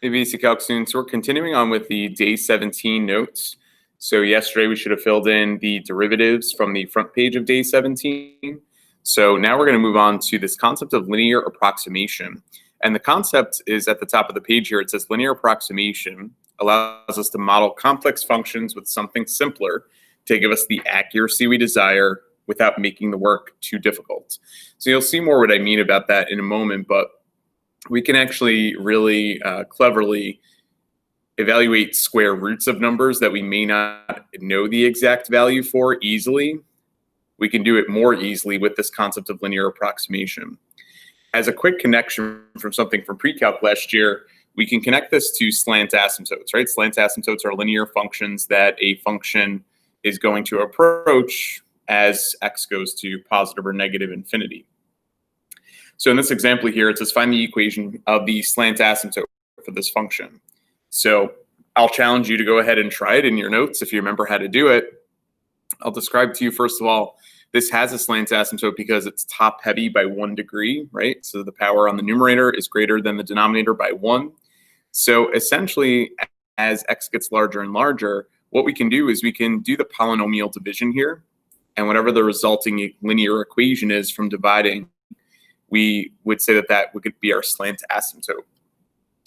Hey, Basic Calc students, we're continuing on with the day 17 notes. So yesterday we should have filled in the derivatives from the front page of day 17. So now we're going to move on to this concept of linear approximation. And the concept is at the top of the page here. It says linear approximation allows us to model complex functions with something simpler to give us the accuracy we desire without making the work too difficult. So you'll see more what I mean about that in a moment, but we can actually really cleverly evaluate square roots of numbers that we may not know the exact value for easily. We can do it more easily with this concept of linear approximation. As a quick connection from something from pre-calc last year, we can connect this to slant asymptotes, right? Slant asymptotes are linear functions that a function is going to approach as x goes to positive or negative infinity. So in this example here, it says find the equation of the slant asymptote for this function. So I'll challenge you to go ahead and try it in your notes if you remember how to do it. I'll describe to you, first of all, this has a slant asymptote because it's top heavy by 1 degree, right? So the power on the numerator is greater than the denominator by 1. So essentially, as x gets larger and larger, what we can do is we can do the polynomial division here. And whatever the resulting linear equation is from dividing, we would say that that would be our slant asymptote.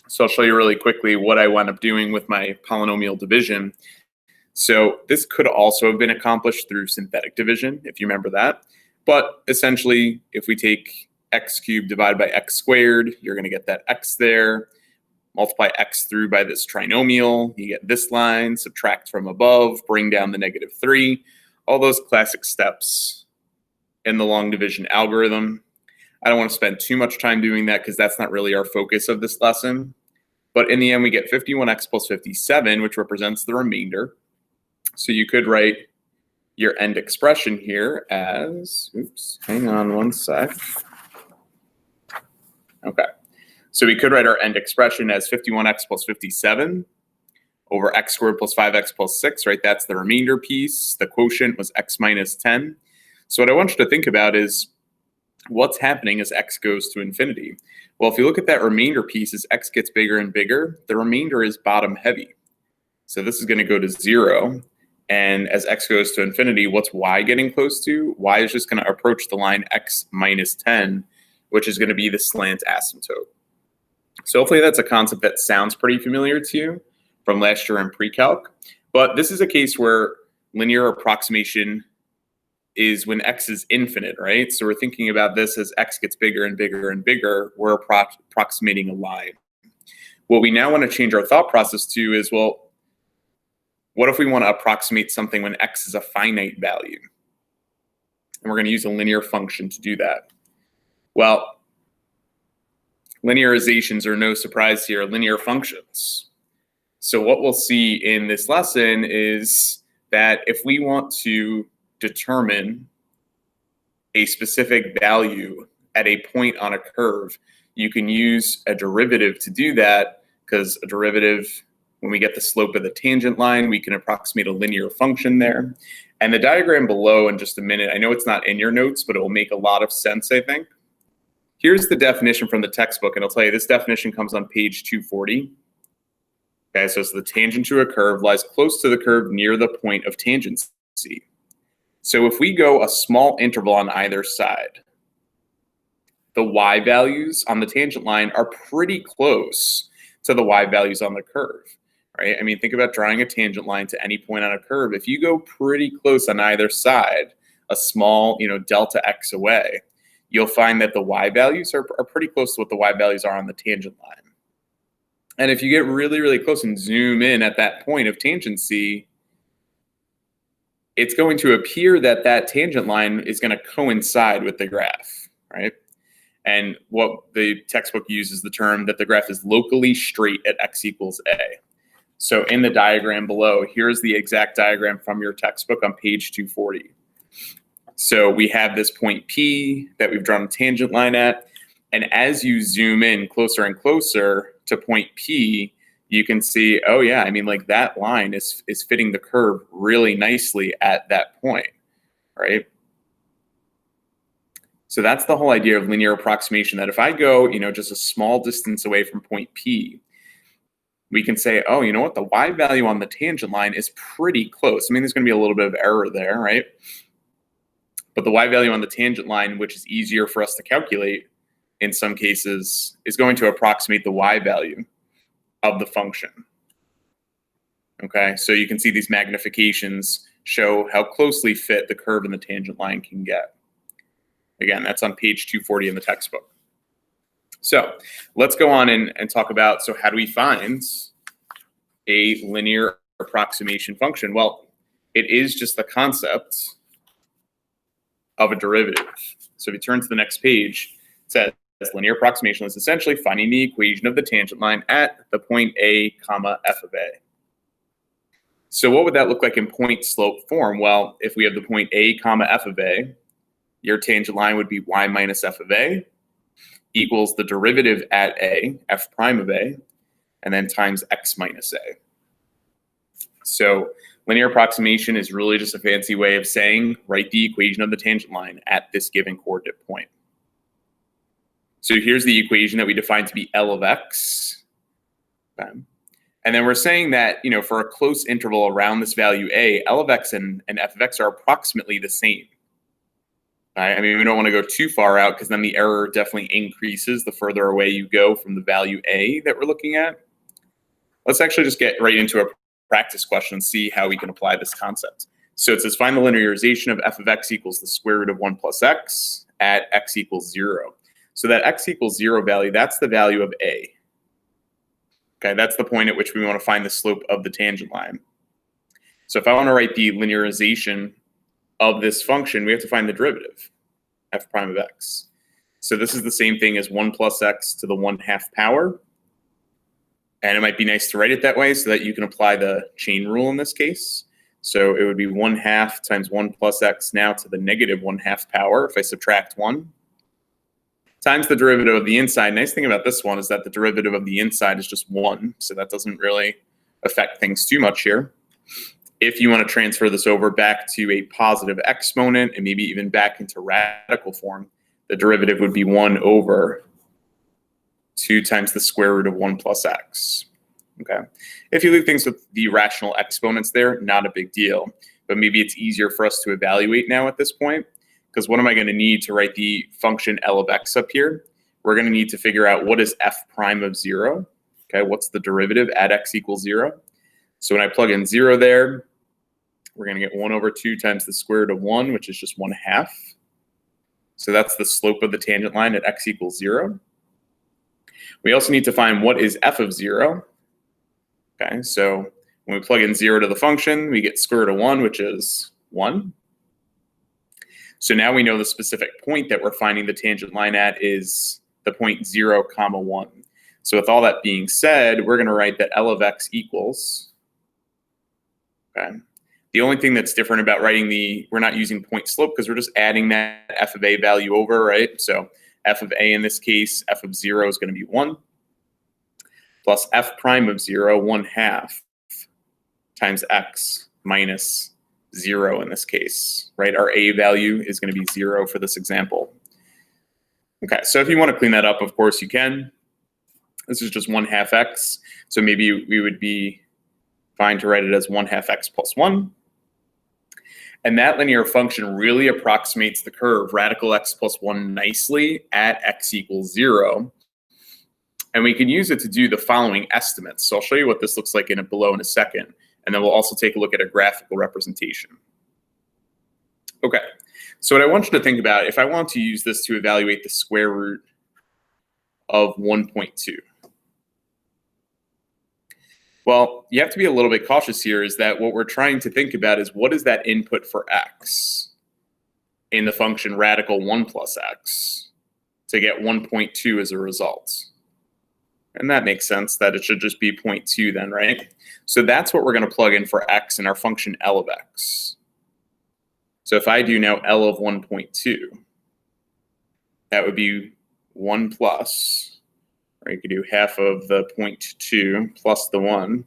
So I'll show you really quickly what I wound up doing with my polynomial division. So this could also have been accomplished through synthetic division, if you remember that. But essentially, if we take x cubed divided by x squared, you're going to get that x there. Multiply x through by this trinomial, you get this line, subtract from above, bring down the -3. All those classic steps in the long division algorithm. I don't want to spend too much time doing that because that's not really our focus of this lesson. But in the end, we get 51x plus 57, which represents the remainder. So you could write your end expression here as, oops, hang on one sec. Okay. So we could write our end expression as 51x plus 57 over x squared plus 5x plus 6, right? That's the remainder piece. The quotient was x minus 10. So what I want you to think about is, what's happening as x goes to infinity? Well, if you look at that remainder piece, as x gets bigger and bigger, the remainder is bottom heavy. So this is going to go to 0. And as x goes to infinity, what's y getting close to? Y is just going to approach the line x minus 10, which is going to be the slant asymptote. So hopefully that's a concept that sounds pretty familiar to you from last year in pre-calc. But this is a case where linear approximation is when x is infinite, right? So we're thinking about this as x gets bigger and bigger and bigger, we're approximating a line. What we now want to change our thought process to is, well, what if we want to approximate something when x is a finite value? And we're going to use a linear function to do that. Well, linearizations are no surprise here, linear functions. So what we'll see in this lesson is that if we want to determine a specific value at a point on a curve, you can use a derivative to do that, because a derivative, when we get the slope of the tangent line, we can approximate a linear function there. And the diagram below in just a minute, I know it's not in your notes, but it will make a lot of sense, I think. Here's the definition from the textbook, and I'll tell you this definition comes on page 240. Okay, so it's the tangent to a curve lies close to the curve near the point of tangency. So if we go a small interval on either side, the y values on the tangent line are pretty close to the y values on the curve, right? I mean, think about drawing a tangent line to any point on a curve. If you go pretty close on either side, a small, delta x away, you'll find that the y values are pretty close to what the y values are on the tangent line. And if you get really, really close and zoom in at that point of tangency, it's going to appear that that tangent line is going to coincide with the graph, right? And what the textbook uses the term that the graph is locally straight at x equals a. So in the diagram below, here's the exact diagram from your textbook on page 240. So we have this point P that we've drawn a tangent line at. And as you zoom in closer and closer to point P, you can see, oh yeah, I mean, like that line is fitting the curve really nicely at that point, right? So that's the whole idea of linear approximation, that if I go, just a small distance away from point P, we can say, oh, you know what? The y value on the tangent line is pretty close. I mean, there's going to be a little bit of error there, right? But the y value on the tangent line, which is easier for us to calculate in some cases, is going to approximate the y value of the function. Okay, so you can see these magnifications show how closely fit the curve and the tangent line can get. Again, that's on page 240 in the textbook. So let's go on and talk about, so how do we find a linear approximation function? Well, it is just the concept of a derivative. So if you turn to the next page, it says linear approximation is essentially finding the equation of the tangent line at the point A, comma, f of A. So what would that look like in point slope form? Well, if we have the point A, comma, f of A, your tangent line would be y minus f of A equals the derivative at A, f prime of A, and then times x minus A. So linear approximation is really just a fancy way of saying write the equation of the tangent line at this given coordinate point. So here's the equation that we defined to be L of x. Okay. And then we're saying that, you know, for a close interval around this value A, L of x and f of x are approximately the same. Right? I mean, we don't want to go too far out because then the error definitely increases the further away you go from the value A that we're looking at. Let's actually just get right into a practice question and see how we can apply this concept. So it says find the linearization of f of x equals the square root of 1 plus x at x equals 0. So that x equals 0 value, that's the value of A. Okay, that's the point at which we want to find the slope of the tangent line. So if I want to write the linearization of this function, we have to find the derivative, f prime of x. So this is the same thing as 1 plus x to the 1/2 power. And it might be nice to write it that way so that you can apply the chain rule in this case. So it would be 1/2 times 1 plus x now to the negative 1/2 power if I subtract 1. Times the derivative of the inside. Nice thing about this one is that the derivative of the inside is just 1, so that doesn't really affect things too much here. If you want to transfer this over back to a positive exponent and maybe even back into radical form, the derivative would be 1 over 2 times the square root of 1 plus x. Okay. If you leave things with the rational exponents there, not a big deal, but maybe it's easier for us to evaluate now at this point. Because what am I going to need to write the function L of x up here? We're going to need to figure out what is f prime of 0. Okay, what's the derivative at x equals 0? So when I plug in 0 there, we're going to get 1 over 2 times the square root of 1, which is just 1/2. So that's the slope of the tangent line at x equals 0. We also need to find what is f of 0. Okay, so when we plug in 0 to the function, we get square root of 1, which is 1. So now we know the specific point that we're finding the tangent line at is the point 0, comma 1. So with all that being said, we're going to write that L of x equals, okay. The only thing that's different about writing we're not using point slope because we're just adding that f of a value over, right? So f of a in this case, f of 0 is going to be 1 plus f prime of 0, 1/2 times x minus 0 in this case, right? Our a value is going to be 0 for this example. Okay, so if you want to clean that up, of course you can. This is just 1/2 x, so maybe we would be fine to write it as 1/2 x plus 1. And that linear function really approximates the curve radical x plus 1 nicely at x equals 0. And we can use it to do the following estimates. So I'll show you what this looks like below in a second. And then we'll also take a look at a graphical representation. Okay, so what I want you to think about, if I want to use this to evaluate the square root of 1.2. Well, you have to be a little bit cautious here, is that what we're trying to think about is what is that input for x in the function radical 1 plus x to get 1.2 as a result. And that makes sense that it should just be 0.2 then, right? So that's what we're going to plug in for x in our function L of x. So if I do now L of 1.2, that would be 1 plus, or you could do half of the 0.2 plus the 1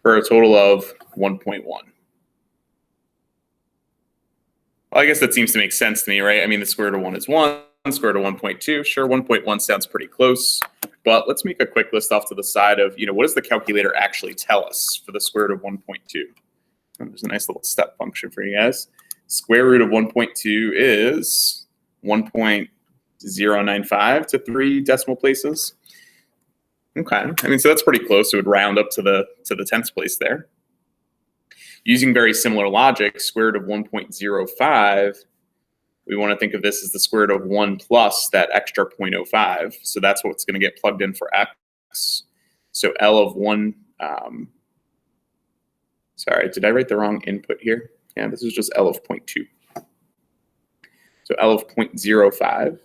for a total of 1.1. Well, I guess that seems to make sense to me, right? I mean, the square root of 1 is 1. Square root of 1.2, sure, 1.1 sounds pretty close, But let's make a quick list off to the side of, what does the calculator actually tell us for the square root of 1.2? There's a nice little step function for you guys. Square root of 1.2 is 1.095 to 3 decimal places. Okay, so that's pretty close. It would round up to the 10th place there. Using very similar logic, square root of 1.05, we want to think of this as the square root of 1 plus that extra 0.05. So that's what's going to get plugged in for x. So L of 1, sorry, did I write the wrong input here? Yeah, this is just L of 0.2. So L of 0.05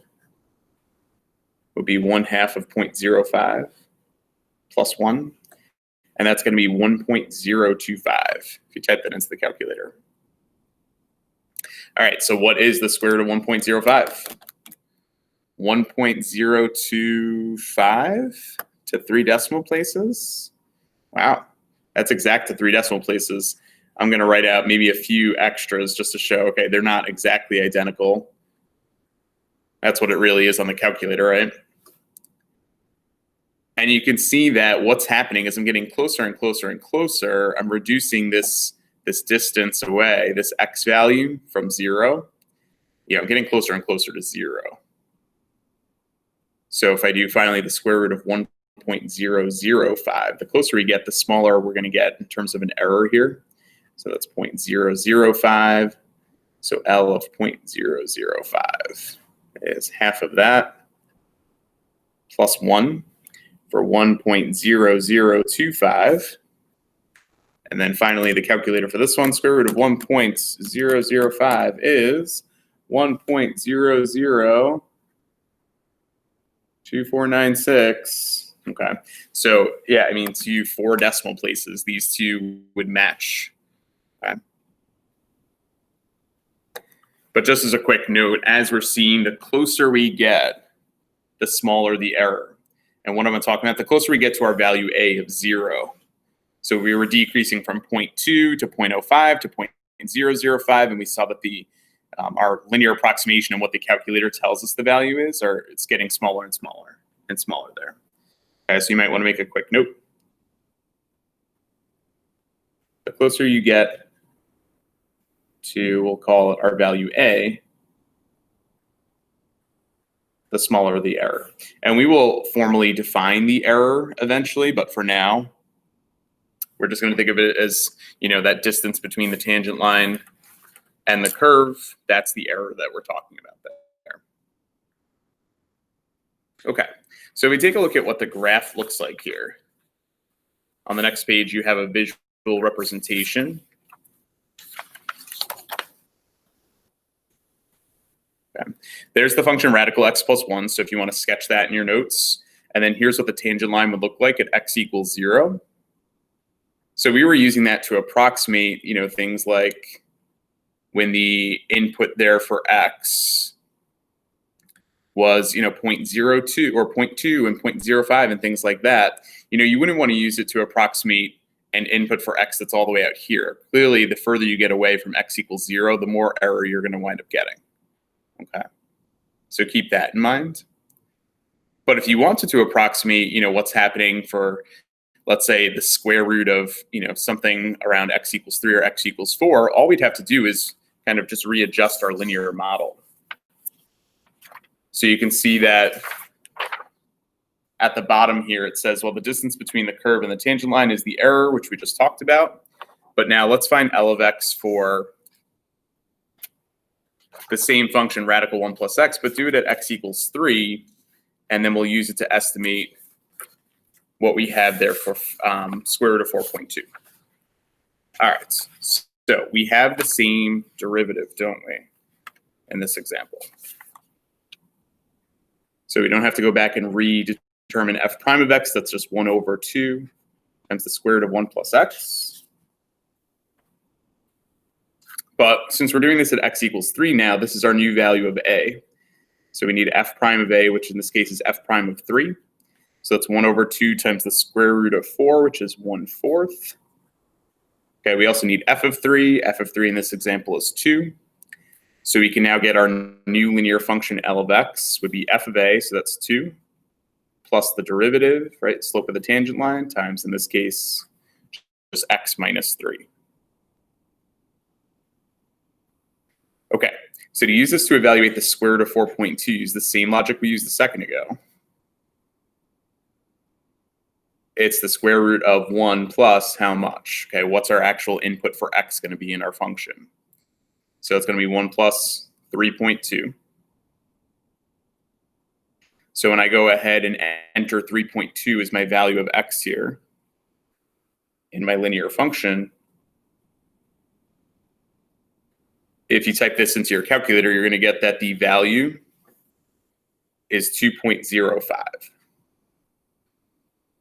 would be 1/2 of 0.05 plus 1. And that's going to be 1.025 if you type that into the calculator. All right, so what is the square root of 1.05? 1.025 to 3 decimal places. Wow, that's exact to 3 decimal places. I'm going to write out maybe a few extras just to show, okay, they're not exactly identical. That's what it really is on the calculator, right? And you can see that what's happening is I'm getting closer and closer and closer. I'm reducing this distance away, this x value from 0. I'm getting closer and closer to 0. So if I do finally the square root of 1.005, the closer we get, the smaller we're going to get in terms of an error here. So that's 0.005. So L of 0.005 is half of that plus 1 for 1.0025. And then finally, the calculator for this one, square root of 1.005 is 1.002496. Okay. So yeah, to 4 decimal places, these two would match. Okay. But just as a quick note, as we're seeing, the closer we get, the smaller the error. And what I'm talking about, the closer we get to our value A of 0. So we were decreasing from 0.2 to 0.05 to 0.005, and we saw that our linear approximation and what the calculator tells us the value is, or it's getting smaller and smaller and smaller there. Okay, so you might want to make a quick note. The closer you get to, we'll call it our value A, the smaller the error. And we will formally define the error eventually, but for now, we're just going to think of it as, that distance between the tangent line and the curve. That's the error that we're talking about there. Okay, so we take a look at what the graph looks like here. On the next page, you have a visual representation. Okay. There's the function radical x plus 1. So if you want to sketch that in your notes, and then here's what the tangent line would look like at x equals 0. So we were using that to approximate, things like when the input there for x was, 0.02 or 0.2 and 0.05 and things like that. You wouldn't want to use it to approximate an input for x that's all the way out here. Clearly, the further you get away from x equals 0, the more error you're going to wind up getting. Okay, so keep that in mind. But if you wanted to approximate, what's happening for, let's say, the square root of, something around x equals 3 or x equals 4, all we'd have to do is kind of just readjust our linear model. So you can see that at the bottom here, it says, well, the distance between the curve and the tangent line is the error, which we just talked about. But now let's find L of x for the same function, radical 1 plus x, but do it at x equals 3, and then we'll use it to estimate what we have there for square root of 4.2. All right, so we have the same derivative, don't we, in this example? So we don't have to go back and redetermine f prime of x. That's just 1 over 2 times the square root of 1 plus x. But since we're doing this at x equals 3 now, this is our new value of a. So we need f prime of a, which in this case is f prime of 3. So that's 1 over 2 times the square root of 4, which is 1/4. Okay, we also need f of 3. F of 3 in this example is 2. So we can now get our new linear function L of x would be f of a, so that's 2, plus the derivative, right? Slope of the tangent line times, in this case, just x minus 3. Okay, so to use this to evaluate the square root of 4.2, use the same logic we used a second ago. It's the square root of 1 plus how much? Okay, what's our actual input for x going to be in our function? So it's going to be 1 plus 3.2. So when I go ahead and enter 3.2 as my value of x here in my linear function, if you type this into your calculator, you're going to get that the value is 2.05.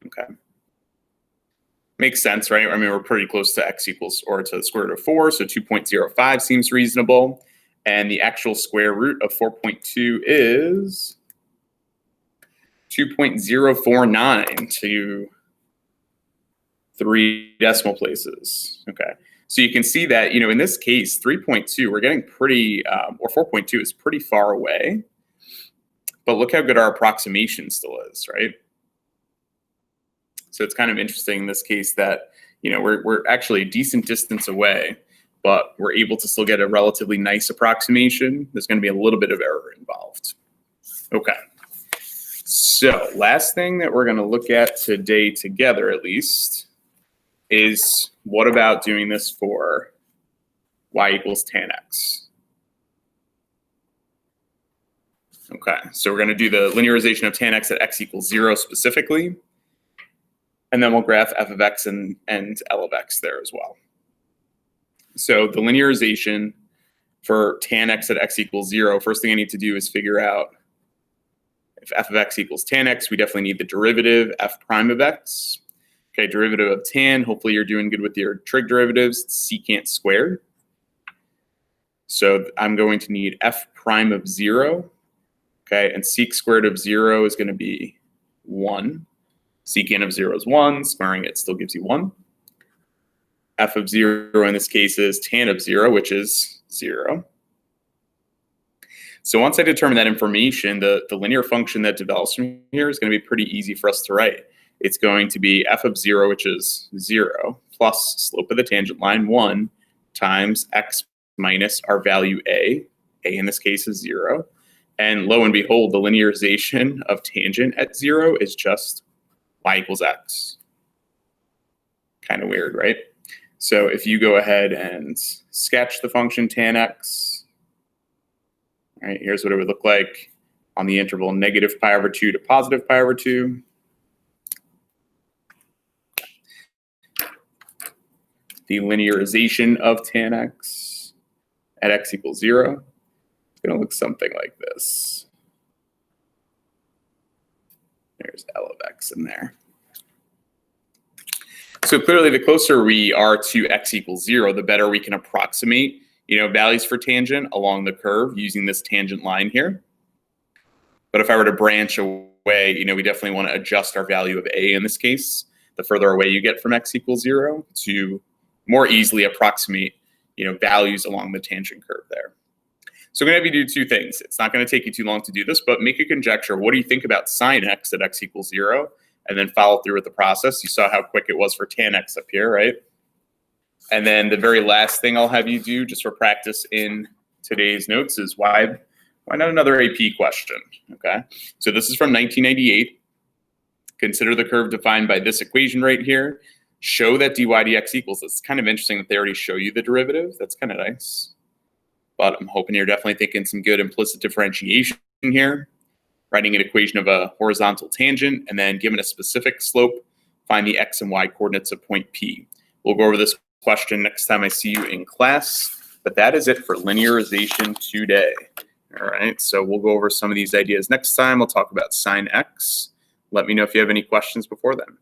Okay. Makes sense, right? I mean, we're pretty close to x equals or to the square root of 4, so 2.05 seems reasonable. And the actual square root of 4.2 is 2.049 to 3 decimal places. Okay. So you can see that, in this case, 3.2, we're getting pretty, or 4.2 is pretty far away. But look how good our approximation still is, right? So it's kind of interesting in this case that, we're actually a decent distance away, but we're able to still get a relatively nice approximation. There's going to be a little bit of error involved. Okay. So last thing that we're going to look at today together, at least, is what about doing this for y equals tan x? Okay, so we're going to do the linearization of tan x at x equals 0 specifically, and then we'll graph f of x and L of x there as well. So the linearization for tan x at x equals 0, first thing I need to do is figure out if f of x equals tan x, we definitely need the derivative f prime of x. Okay, derivative of tan, hopefully you're doing good with your trig derivatives, it's secant squared. So I'm going to need f prime of 0, okay, and sec squared of 0 is going to be 1. Secant of 0 is 1, squaring it still gives you 1. F of 0 in this case is tan of 0, which is 0. So once I determine that information, the linear function that develops from here is going to be pretty easy for us to write. It's going to be f of 0, which is 0, plus slope of the tangent line 1 times x minus our value a. A in this case is 0. And lo and behold, the linearization of tangent at 0 is just y equals x. Kind of weird, right? So if you go ahead and sketch the function tan x, all right, here's what it would look like on the interval negative pi over 2 to positive pi over 2. The linearization of tan x at x equals 0 is going to look something like this. There's L of x in there. So clearly, the closer we are to x equals 0, the better we can approximate, values for tangent along the curve using this tangent line here. But if I were to branch away, we definitely want to adjust our value of a in this case. The further away you get from x equals 0 to more easily approximate, values along the tangent curve there. So I'm going to have you do two things. It's not going to take you too long to do this, but make a conjecture. What do you think about sine x at x equals 0? And then follow through with the process. You saw how quick it was for tan x up here, right? And then the very last thing I'll have you do just for practice in today's notes is why not another AP question, okay? So this is from 1998. Consider the curve defined by this equation right here. Show that dy dx equals. It's kind of interesting that they already show you the derivative. That's kind of nice. But I'm hoping you're definitely thinking some good implicit differentiation here. Writing an equation of a horizontal tangent, and then given a specific slope, find the x and y coordinates of point P. We'll go over this question next time I see you in class, but that is it for linearization today. All right, so we'll go over some of these ideas next time. We'll talk about sine x. Let me know if you have any questions before then.